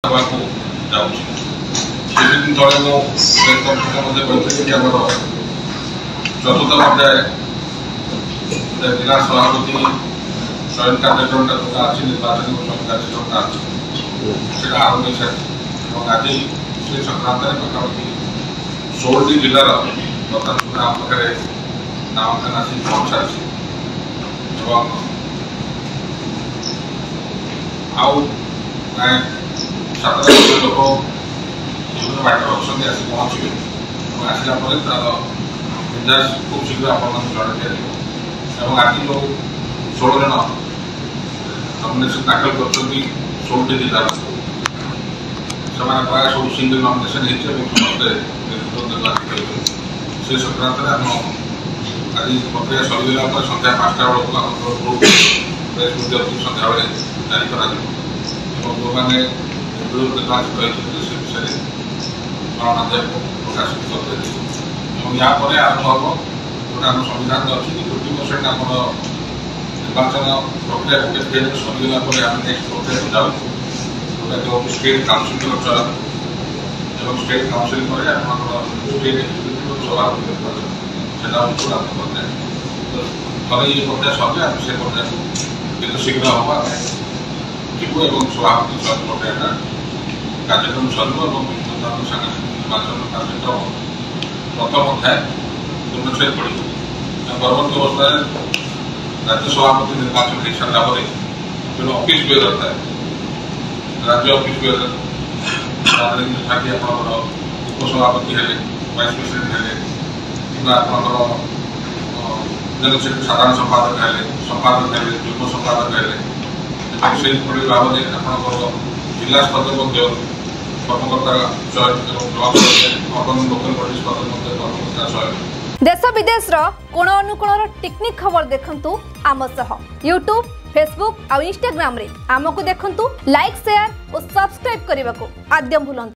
को जाऊँगी दिन तले मुझे आम चतुर्थ पर्याय जिला सभापति चयन कार्यक्रम अच्छी निर्वाचन चयन कार्यक्रम अच्छी आरंभ हो सारी आज से संक्रांत पाखापाखि 16 जिलार बर्तमान सुधा आम पाखे नामांकन आसी पहुँच सारी आउ प्राय 7 लोक विभिन्न बाटर अच्छा आसी पहुँचे आसला तार निर्देश खूब शीघ्र आप जन दिया आज जो 16 जन नॉमिनेशन दाखल कर 16 जिलार से प्राय सब सिंगल नॉमिनेशन समस्ते नेतृत्व निर्वाचित से संक्रांत आम आज प्रक्रिया सरीगला सन्ध्या 5टा बेलू ग्रुप प्रेस विज्ञप्ति सन्ध्या जारी कर जो मैंने निर्वाचित होते से विषय गणमाध्यम को प्रकाशित करते यहाँ आरंभ हम जोटा आम संविधान अच्छी 50% आम निर्वाचन प्रक्रिया गोटे फेज सरीगला आम नेक्स्ट प्रक्रिया को जाऊँ जोटा कि स्टेट काउंसिल चयन और स्टेट काउंसिल पर स्टेट एग्जीक्यूटिव सभापति निर्वाचन से चूड़ांत पर्याय थे ये प्रक्रिया सर आम से पर्याय को शीघ्र हम जीवु और सभापति चयन प्रक्रिया कार्यक्रम सर सांगठनिक निर्वाचन कार्यक्रम प्रथम अध्याय पूर्णछेद पड़ो परवर्त अवस्था राज्य सभापति निर्वाचन हो सारा जो ऑफिस बेयर था राज्य ऑफिस बेयर जहाँ कि आप उपसभापति है वाइस प्रेसिडेंट है कि आपंकर जनरल सेक्रेटरी साधारण संपादक है संपादक है युग्म संपादक है से भाव में आपंकर जिला स्तर कर्मकर्ता चयन अर्बन लोकल बॉडीज कर्मकर्ता चयन देश विदेश कोण अनुकोण टेक्निक खबर देखंतु आम सह यूट्यूब फेसबुक और इंस्टाग्राम रे आमको देखंतु लाइक शेयर और सब्सक्राइब करने को आद्यम भूलंतु।